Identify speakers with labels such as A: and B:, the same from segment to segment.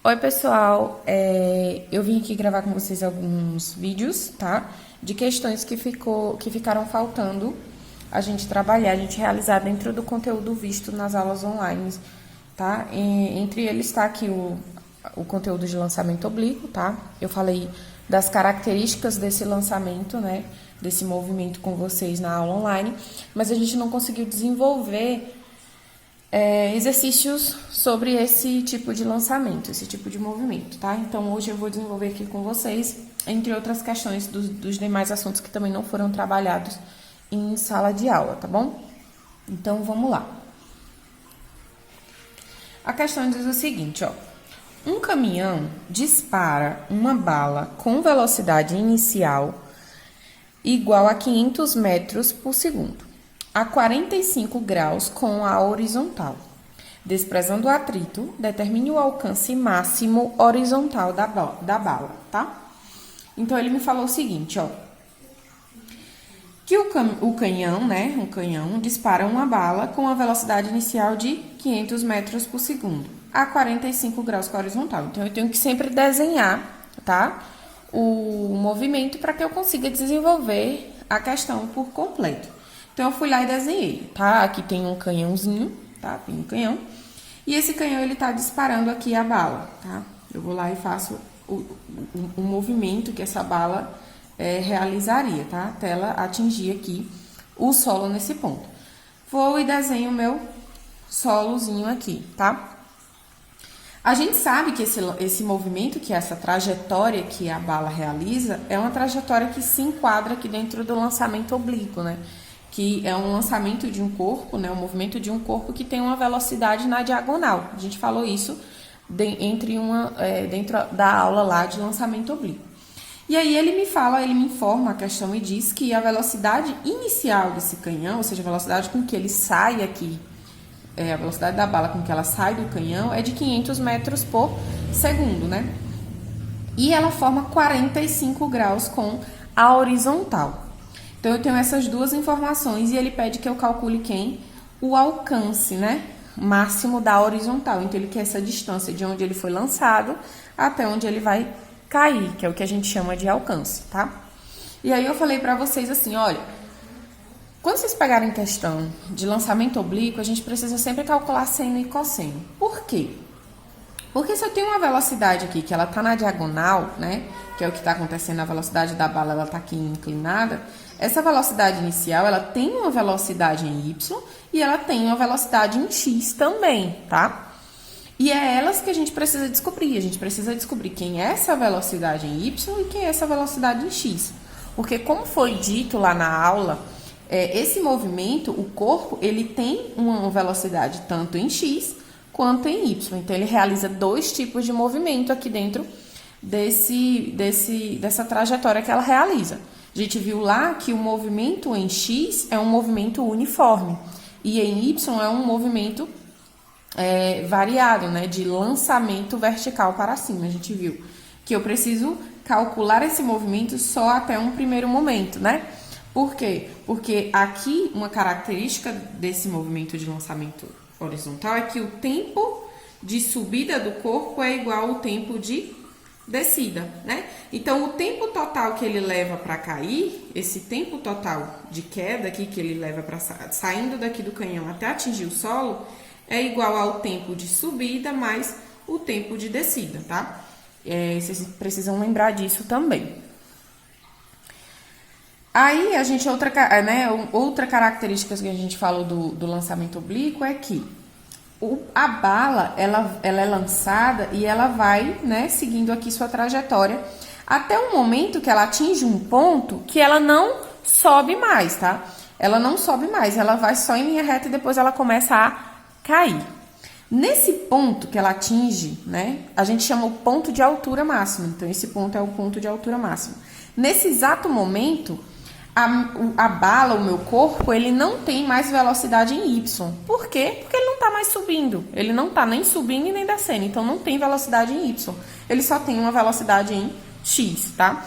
A: Oi, pessoal. Eu vim aqui gravar com vocês alguns vídeos, tá? De questões que ficaram faltando a gente trabalhar, a gente realizar dentro do conteúdo visto nas aulas online, tá? Entre eles está aqui o conteúdo de lançamento oblíquo, tá? Eu falei das características desse lançamento, né? Desse movimento com vocês na aula online, mas a gente não conseguiu desenvolver exercícios sobre esse tipo de lançamento, esse tipo de movimento, tá? Então, hoje eu vou desenvolver aqui com vocês, entre outras questões dos demais assuntos que também não foram trabalhados em sala de aula, tá bom? Então, vamos lá. A questão diz o seguinte, ó. Um caminhão dispara uma bala com velocidade inicial igual a 500 metros por segundo, a 45 graus com a horizontal. Desprezando o atrito, determine o alcance máximo horizontal da bala, tá? Então, ele me falou o seguinte, ó. Que o canhão, né, um canhão, dispara uma bala com a velocidade inicial de 500 metros por segundo, a 45 graus com a horizontal. Então, eu tenho que sempre desenhar, tá? O movimento para que eu consiga desenvolver a questão por completo. Então, eu fui lá e desenhei, tá? Aqui tem um canhãozinho, tá? Tem um canhão. E esse canhão, ele tá disparando aqui a bala, tá? Eu vou lá e faço o movimento que essa bala realizaria, tá? Até ela atingir aqui o solo nesse ponto. Vou e desenho o meu solozinho aqui, tá? A gente sabe que esse movimento, que essa trajetória que a bala realiza, é uma trajetória que se enquadra aqui dentro do lançamento oblíquo, né? Que é um lançamento de um corpo, né? Um movimento de um corpo que tem uma velocidade na diagonal. A gente falou isso dentro da aula lá de lançamento oblíquo. E aí ele me informa a questão e diz que a velocidade inicial desse canhão, ou seja, a velocidade com que ele sai aqui, a velocidade da bala com que ela sai do canhão é de 500 metros por segundo, né? E ela forma 45 graus com a horizontal. Então, eu tenho essas duas informações e ele pede que eu calcule quem? O alcance, né? Máximo da horizontal. Então, ele quer essa distância de onde ele foi lançado até onde ele vai cair, que é o que a gente chama de alcance, tá? E aí, eu falei pra vocês assim, olha, quando vocês pegarem questão de lançamento oblíquo, a gente precisa sempre calcular seno e cosseno. Por quê? Porque se eu tenho uma velocidade aqui que ela tá na diagonal, né, que é o que está acontecendo, a velocidade da bala, ela tá aqui inclinada, essa velocidade inicial, ela tem uma velocidade em y e ela tem uma velocidade em x também, tá? E é elas que a gente precisa descobrir. A gente precisa descobrir quem é essa velocidade em y e quem é essa velocidade em x. Porque como foi dito lá na aula, esse movimento, o corpo, ele tem uma velocidade tanto em x quanto em y. Então, ele realiza dois tipos de movimento aqui dentro dessa trajetória que ela realiza. A gente viu lá que o movimento em x é um movimento uniforme e em y é um movimento variado, né, de lançamento vertical para cima. A gente viu que eu preciso calcular esse movimento só até um primeiro momento, né? Por quê? Porque aqui uma característica desse movimento de lançamento horizontal é que o tempo de subida do corpo é igual ao tempo de descida, né? Então, o tempo total que ele leva para cair, esse tempo total de queda aqui que ele leva para saindo daqui do canhão até atingir o solo, é igual ao tempo de subida mais o tempo de descida, tá? Vocês precisam lembrar disso também. Aí, outra característica que a gente falou do lançamento oblíquo é que a bala, ela é lançada e ela vai, né, seguindo aqui sua trajetória até o momento que ela atinge um ponto que ela não sobe mais, tá? Ela não sobe mais, ela vai só em linha reta e depois ela começa a cair. Nesse ponto que ela atinge, né, a gente chama o ponto de altura máxima. Então, esse ponto é o ponto de altura máxima. Nesse exato momento, a bala, o meu corpo, ele não tem mais velocidade em y. Por quê? Porque ele não está mais subindo. Ele não está nem subindo e nem descendo. Então, não tem velocidade em y. Ele só tem uma velocidade em x, tá?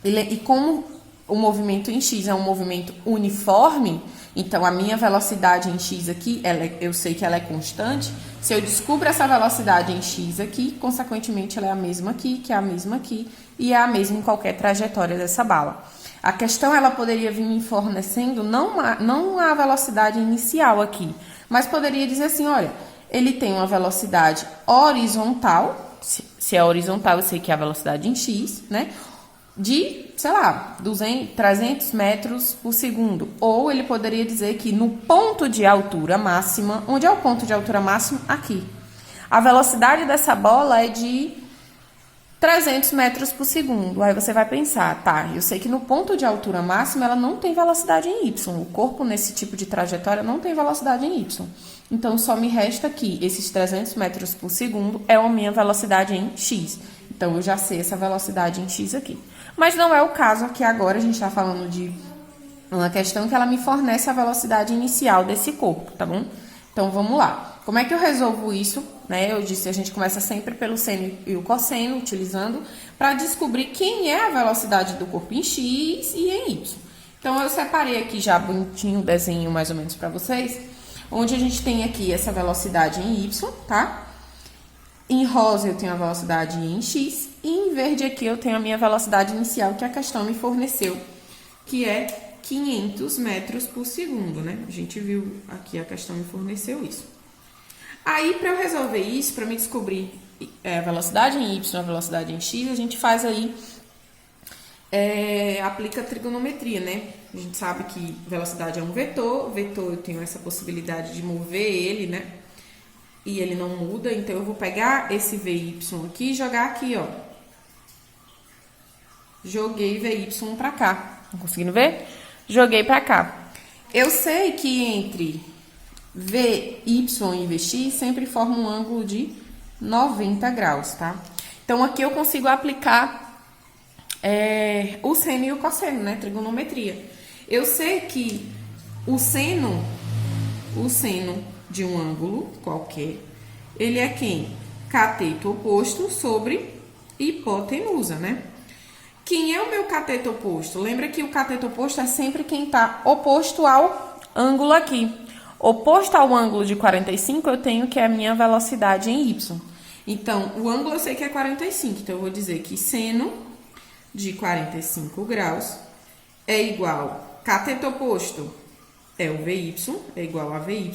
A: E como o movimento em x é um movimento uniforme, então a minha velocidade em x aqui, eu sei que ela é constante. Se eu descubro essa velocidade em x aqui, consequentemente ela é a mesma aqui, que é a mesma aqui, e é a mesma em qualquer trajetória dessa bala. A questão, ela poderia vir me fornecendo não a velocidade inicial aqui, mas poderia dizer assim, olha, ele tem uma velocidade horizontal, se é horizontal eu sei que é a velocidade em x, né? De, sei lá, 300 metros por segundo. Ou ele poderia dizer que no ponto de altura máxima, onde é o ponto de altura máximo? Aqui. A velocidade dessa bola é de 300 metros por segundo. Aí você vai pensar, tá, eu sei que no ponto de altura máxima ela não tem velocidade em y. O corpo nesse tipo de trajetória não tem velocidade em y. Então, só me resta aqui, esses 300 metros por segundo é a minha velocidade em x. Então, eu já sei essa velocidade em x aqui. Mas não é o caso aqui agora, a gente está falando de uma questão que ela me fornece a velocidade inicial desse corpo, tá bom? Então, vamos lá. Como é que eu resolvo isso? Né? Eu disse, a gente começa sempre pelo seno e o cosseno, utilizando, para descobrir quem é a velocidade do corpo em x e em y. Então, eu separei aqui já bonitinho o desenho mais ou menos para vocês, onde a gente tem aqui essa velocidade em y, tá? Em rosa eu tenho a velocidade em x e em verde aqui eu tenho a minha velocidade inicial que a questão me forneceu, que é 500 metros por segundo, né? A gente viu aqui, a questão me forneceu isso. Aí, para eu resolver isso, para me descobrir a velocidade em y e a velocidade em x, a gente faz aí, aplica trigonometria, né? A gente sabe que velocidade é um vetor, eu tenho essa possibilidade de mover ele, né? E ele não muda, então eu vou pegar esse VY aqui e jogar aqui, ó. Joguei VY pra cá. Tá conseguindo ver? Joguei pra cá. Eu sei que entre VY e VX sempre forma um ângulo de 90 graus, tá? Então, aqui eu consigo aplicar o seno e o cosseno, né? Trigonometria. Eu sei que o seno de um ângulo qualquer, ele é quem? Cateto oposto sobre hipotenusa, né? Quem é o meu cateto oposto? Lembra que o cateto oposto é sempre quem está oposto ao ângulo aqui. Oposto ao ângulo de 45, eu tenho que é a minha velocidade em y. Então, o ângulo eu sei que é 45, então eu vou dizer que seno de 45 graus é igual, cateto oposto é o VY, é igual a VY,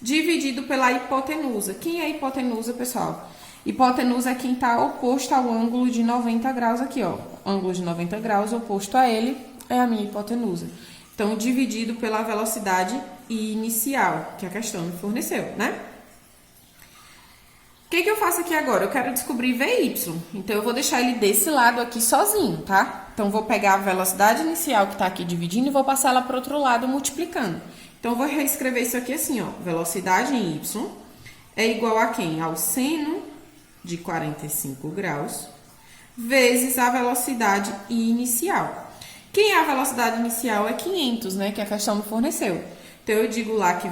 A: dividido pela hipotenusa. Quem é a hipotenusa, pessoal? Hipotenusa é quem está oposto ao ângulo de 90 graus aqui, ó. Ângulo de 90 graus oposto a ele é a minha hipotenusa. Então, dividido pela velocidade inicial, que a questão me forneceu, né? O que eu faço aqui agora? Eu quero descobrir VY. Então, eu vou deixar ele desse lado aqui sozinho, tá? Então, vou pegar a velocidade inicial que está aqui dividindo e vou passar ela para o outro lado multiplicando. Então, eu vou reescrever isso aqui assim, ó. Velocidade em Y é igual a quem? Ao seno de 45 graus vezes a velocidade inicial. Quem é a velocidade inicial? É 500, né? Que a questão me forneceu. Então, eu digo lá que a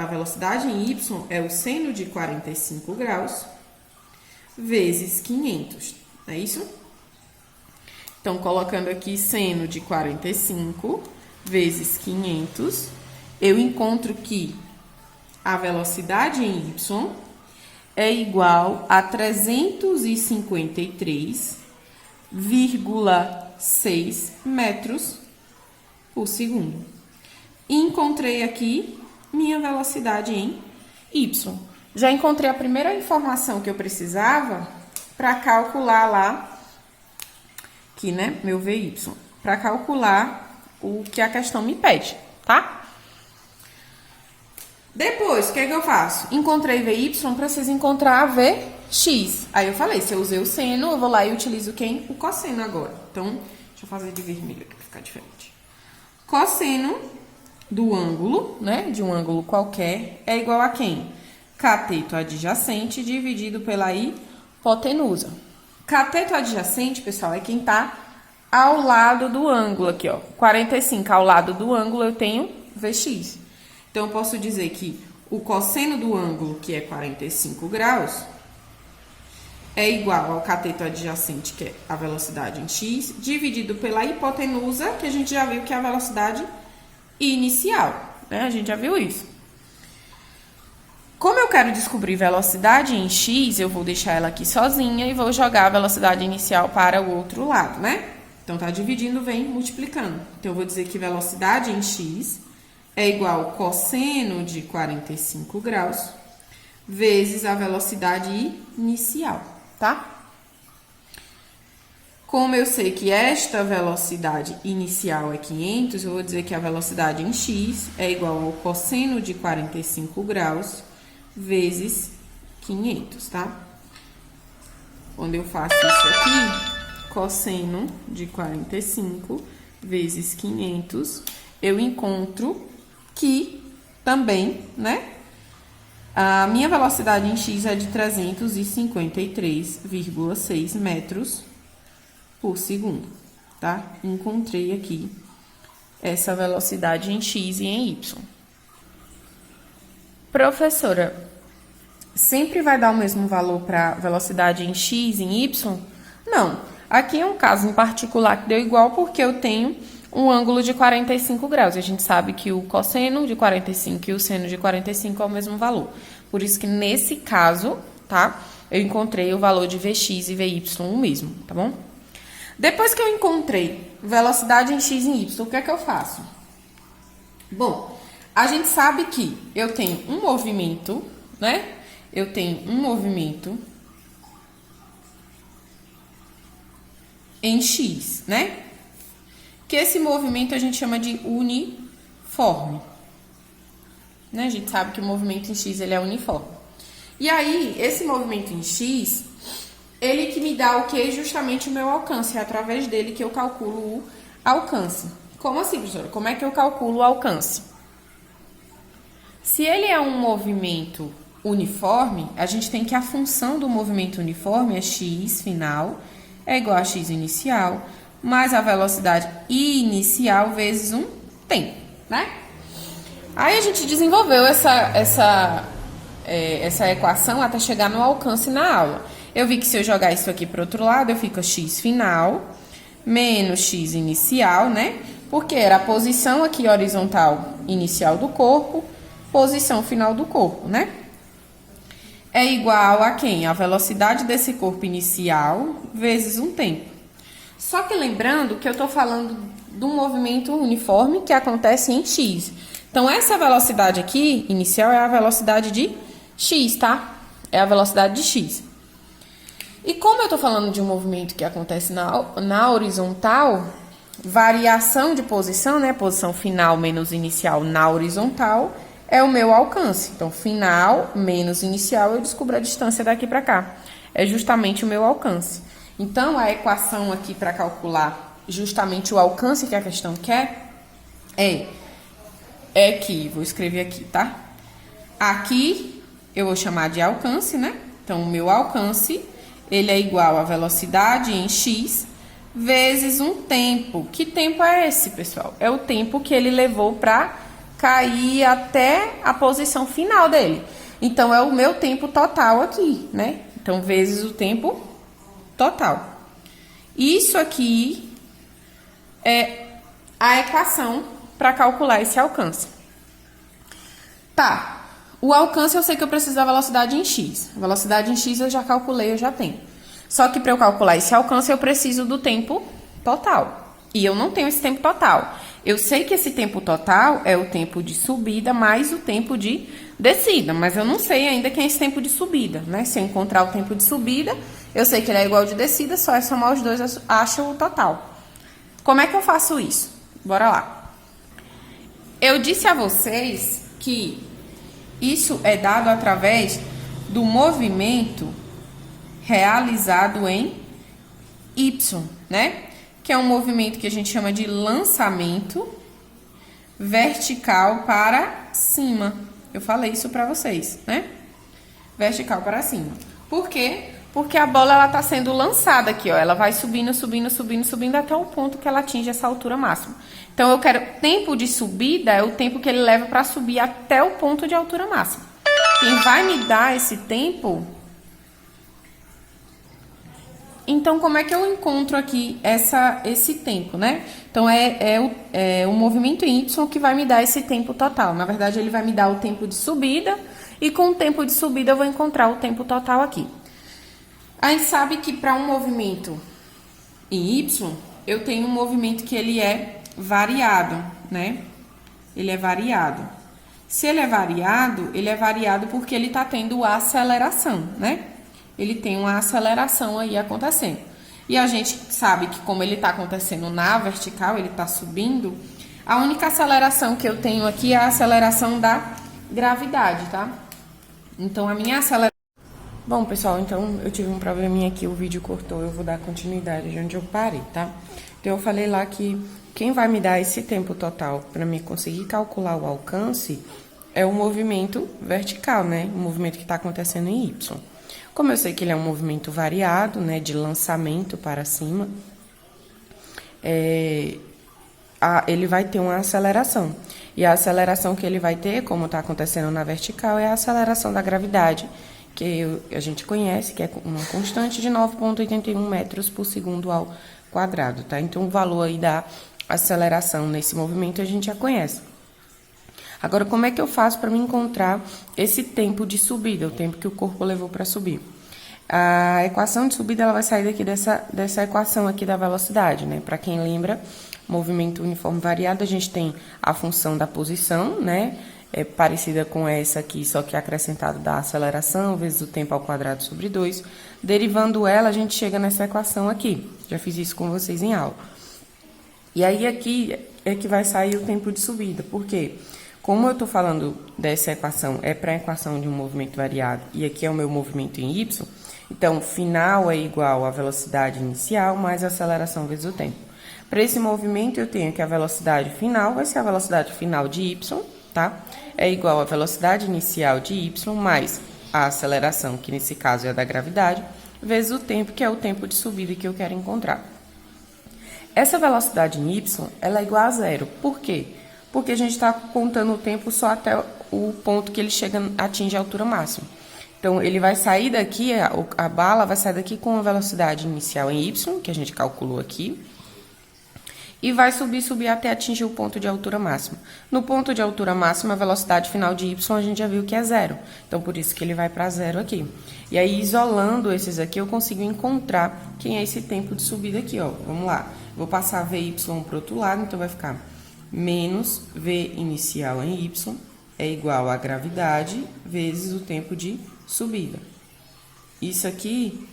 A: velocidade em y é o seno de 45 graus vezes 500. É isso? Então, colocando aqui seno de 45 vezes 500, eu encontro que a velocidade em y é igual a 353,6 metros por segundo. E encontrei aqui minha velocidade em y. Já encontrei a primeira informação que eu precisava para calcular lá, aqui, né, meu VY, para calcular o que a questão me pede, tá? Depois, o que eu faço? Encontrei VY, preciso encontrar VX. Aí eu falei, se eu usei o seno, eu vou lá e utilizo quem? O cosseno agora. Então, deixa eu fazer de vermelho aqui para ficar diferente. Cosseno do ângulo, né, de um ângulo qualquer, é igual a quem? Cateto adjacente dividido pela hipotenusa. Cateto adjacente, pessoal, é quem está ao lado do ângulo aqui, ó. 45 ao lado do ângulo, eu tenho VX. Então, eu posso dizer que o cosseno do ângulo, que é 45 graus, é igual ao cateto adjacente, que é a velocidade em x, dividido pela hipotenusa, que a gente já viu que é a velocidade inicial, né? A gente já viu isso. Como eu quero descobrir velocidade em x, eu vou deixar ela aqui sozinha e vou jogar a velocidade inicial para o outro lado, né? Então, tá dividindo, vem multiplicando. Então, eu vou dizer que velocidade em x é igual ao cosseno de 45 graus vezes a velocidade inicial, tá? Como eu sei que esta velocidade inicial é 500, eu vou dizer que a velocidade em x é igual ao cosseno de 45 graus vezes 500, tá? Quando eu faço isso aqui, cosseno de 45 vezes 500, eu encontro que também, né? A minha velocidade em x é de 353,6 metros por segundo, tá? Encontrei aqui essa velocidade em x e em y. Professora, sempre vai dar o mesmo valor para velocidade em x e em y? Não. Aqui é um caso em particular que deu igual porque eu tenho um ângulo de 45 graus. A gente sabe que o cosseno de 45 e o seno de 45 é o mesmo valor. Por isso que nesse caso, tá? Eu encontrei o valor de Vx e Vy o mesmo, tá bom? Depois que eu encontrei velocidade em x e em y, o que é que eu faço? Bom, a gente sabe que eu tenho um movimento, né? Eu tenho um movimento em x, né? Que esse movimento a gente chama de uniforme. Né? A gente sabe que o movimento em x ele é uniforme. E aí, esse movimento em x, ele que me dá o que? Justamente o meu alcance. É através dele que eu calculo o alcance. Como assim, professora? Como é que eu calculo o alcance? Se ele é um movimento uniforme, a gente tem que a função do movimento uniforme é x final, é igual a x inicial, mais a velocidade inicial vezes um tempo, né? Aí a gente desenvolveu essa equação até chegar no alcance na aula. Eu vi que se eu jogar isso aqui para o outro lado, eu fico x final menos x inicial, né? Porque era a posição aqui horizontal inicial do corpo, posição final do corpo, né? É igual a quem? A velocidade desse corpo inicial vezes um tempo. Só que lembrando que eu estou falando de um movimento uniforme que acontece em x. Então, essa velocidade aqui, inicial, é a velocidade de x, tá? É a velocidade de x. E como eu estou falando de um movimento que acontece na horizontal, variação de posição, né? Posição final menos inicial na horizontal é o meu alcance. Então, final menos inicial, eu descubro a distância daqui para cá. É justamente o meu alcance. Então, a equação aqui para calcular justamente o alcance que a questão quer é que, vou escrever aqui, tá? Aqui eu vou chamar de alcance, né? Então, o meu alcance, ele é igual a velocidade em x vezes um tempo. Que tempo é esse, pessoal? É o tempo que ele levou para cair até a posição final dele. Então, é o meu tempo total aqui, né? Então, vezes o tempo total. Isso aqui é a equação para calcular esse alcance. Tá, o alcance eu sei que eu preciso da velocidade em x. A velocidade em x eu já calculei, eu já tenho. Só que para eu calcular esse alcance eu preciso do tempo total. E eu não tenho esse tempo total. Eu sei que esse tempo total é o tempo de subida mais o tempo de descida, mas eu não sei ainda quem é esse tempo de subida, né? Se eu encontrar o tempo de subida, eu sei que ele é igual ao de descida, só é somar os dois, eu acho o total. Como é que eu faço isso? Bora lá. Eu disse a vocês que isso é dado através do movimento realizado em Y, né? Que é um movimento que a gente chama de lançamento vertical para cima. Eu falei isso para vocês, né? Vertical para cima. Por quê? Porque a bola ela tá sendo lançada aqui, ó. Ela vai subindo, subindo, subindo, subindo até o ponto que ela atinge essa altura máxima. Então, eu quero tempo de subida é o tempo que ele leva para subir até o ponto de altura máxima. Quem vai me dar esse tempo Então, como é que eu encontro aqui esse tempo, né? Então, o movimento em Y que vai me dar esse tempo total. Na verdade, ele vai me dar o tempo de subida e com o tempo de subida eu vou encontrar o tempo total aqui. Aí, sabe que para um movimento em Y, eu tenho um movimento que ele é variado, né? Ele é variado. Se ele é variado porque ele está tendo aceleração, né? Ele tem uma aceleração aí acontecendo. E a gente sabe que como ele está acontecendo na vertical, ele está subindo, a única aceleração que eu tenho aqui é a aceleração da gravidade, tá? Então, a minha aceleração... Bom, pessoal, então eu tive um probleminha aqui, o vídeo cortou, eu vou dar continuidade de onde eu parei, tá? Então, eu falei lá que quem vai me dar esse tempo total para mim conseguir calcular o alcance é o movimento vertical, né? O movimento que está acontecendo em Y. Como eu sei que ele é um movimento variado, né, de lançamento para cima, ele vai ter uma aceleração. E a aceleração que ele vai ter, como está acontecendo na vertical, é a aceleração da gravidade, que a gente conhece, que é uma constante de 9,81 metros por segundo ao quadrado, tá? Então, o valor aí da aceleração nesse movimento a gente já conhece. Agora, como é que eu faço para me encontrar esse tempo de subida, o tempo que o corpo levou para subir? A equação de subida ela vai sair daqui dessa equação aqui da velocidade, né? Para quem lembra, movimento uniforme variado, a gente tem a função da posição, né? É parecida com essa aqui, só que acrescentado da aceleração, vezes o tempo ao quadrado sobre 2. Derivando ela, a gente chega nessa equação aqui. Já fiz isso com vocês em aula. E aí, aqui é que vai sair o tempo de subida. Por quê? Como eu estou falando dessa equação, é para a equação de um movimento variado, e aqui é o meu movimento em Y, então, final é igual à velocidade inicial mais a aceleração vezes o tempo. Para esse movimento, eu tenho que a velocidade final vai ser a velocidade final de Y, tá? É igual à velocidade inicial de Y mais a aceleração, que nesse caso é a da gravidade, vezes o tempo, que é o tempo de subida que eu quero encontrar. Essa velocidade em Y, ela é igual a zero. Por quê? Porque a gente está contando o tempo só até o ponto que ele atinge a altura máxima. Então, ele vai sair daqui, a bala vai sair daqui com a velocidade inicial em Y, que a gente calculou aqui, e vai subir até atingir o ponto de altura máxima. No ponto de altura máxima, a velocidade final de Y a gente já viu que é zero. Então, por isso que ele vai para zero aqui. E aí, isolando esses aqui, eu consigo encontrar quem é esse tempo de subida aqui, ó. Vamos lá. Vou passar VY para o outro lado, então vai ficar menos V inicial em Y é igual a gravidade vezes o tempo de subida. Isso aqui,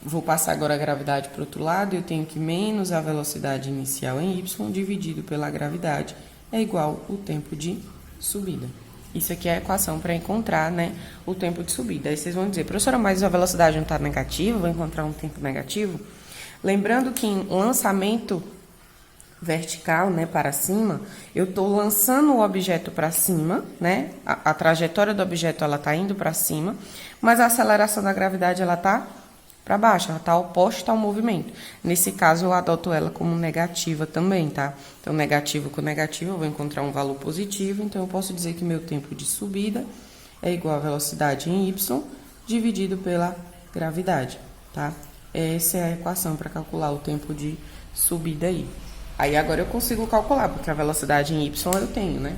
A: vou passar agora a gravidade para o outro lado, eu tenho que menos a velocidade inicial em Y dividido pela gravidade é igual o tempo de subida. Isso aqui é a equação para encontrar, né, o tempo de subida. Aí vocês vão dizer, professora, mas a velocidade não está negativa, vou encontrar um tempo negativo? Lembrando que em lançamento vertical, né, para cima, eu estou lançando o objeto para cima, né, a trajetória do objeto ela está indo para cima, mas a aceleração da gravidade ela está para baixo, ela está oposta ao movimento. Nesse caso, eu adoto ela como negativa também, tá? Então, negativo com negativo, eu vou encontrar um valor positivo, então eu posso dizer que meu tempo de subida é igual a velocidade em Y dividido pela gravidade, tá? Essa é a equação para calcular o tempo de subida aí. Aí agora eu consigo calcular, porque a velocidade em Y eu tenho, né?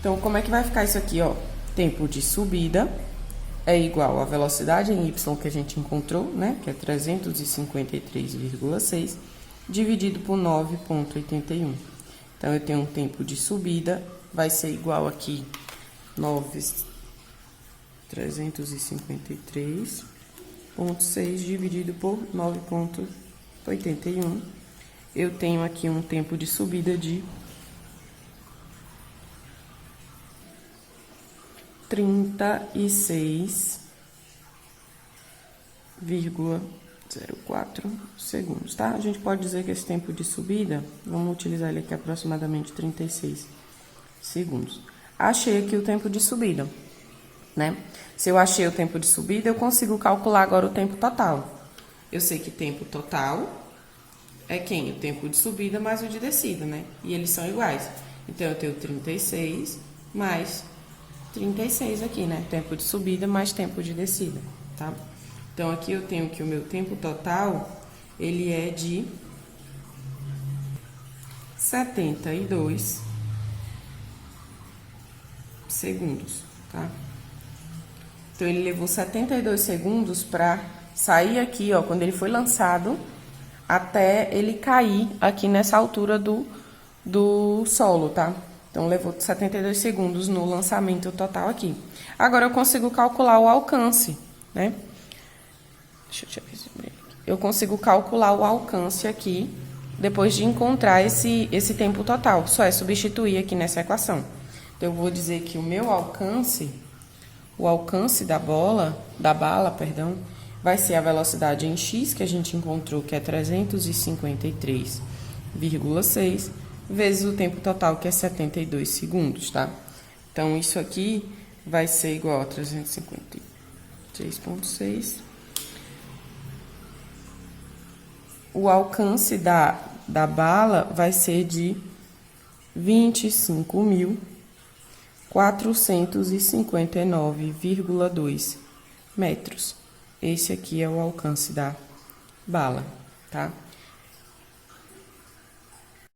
A: Então, como é que vai ficar isso aqui, ó? Tempo de subida é igual a velocidade em Y que a gente encontrou, né? Que é 353,6, dividido por 9,81. Então, eu tenho um tempo de subida, vai ser igual aqui, 353,6 dividido por 9,81. Eu tenho aqui um tempo de subida de 36,04 segundos, tá? A gente pode dizer que esse tempo de subida, vamos utilizar ele aqui aproximadamente 36 segundos. Achei aqui o tempo de subida, né? Se eu achei o tempo de subida, eu consigo calcular agora o tempo total. Eu sei que tempo total é quem? O tempo de subida mais o de descida, né? E eles são iguais. Então, eu tenho 36 mais 36 aqui, né? Tempo de subida mais tempo de descida, tá? Então, aqui eu tenho que o meu tempo total, ele é de 72 segundos, tá? Então, ele levou 72 segundos para sair aqui, ó, quando ele foi lançado, até ele cair aqui nessa altura do solo, tá? Então, levou 72 segundos no lançamento total aqui. Agora, eu consigo calcular o alcance, né? Deixa eu te ver. Eu consigo calcular o alcance aqui, depois de encontrar esse tempo total. Só é substituir aqui nessa equação. Então, eu vou dizer que o meu alcance, o alcance da bala, perdão, vai ser a velocidade em x, que a gente encontrou, que é 353,6, vezes o tempo total, que é 72 segundos, tá? Então, isso aqui vai ser igual a 353,6. O alcance da bala vai ser de 25.459,2 metros. Esse aqui é o alcance da bala, tá?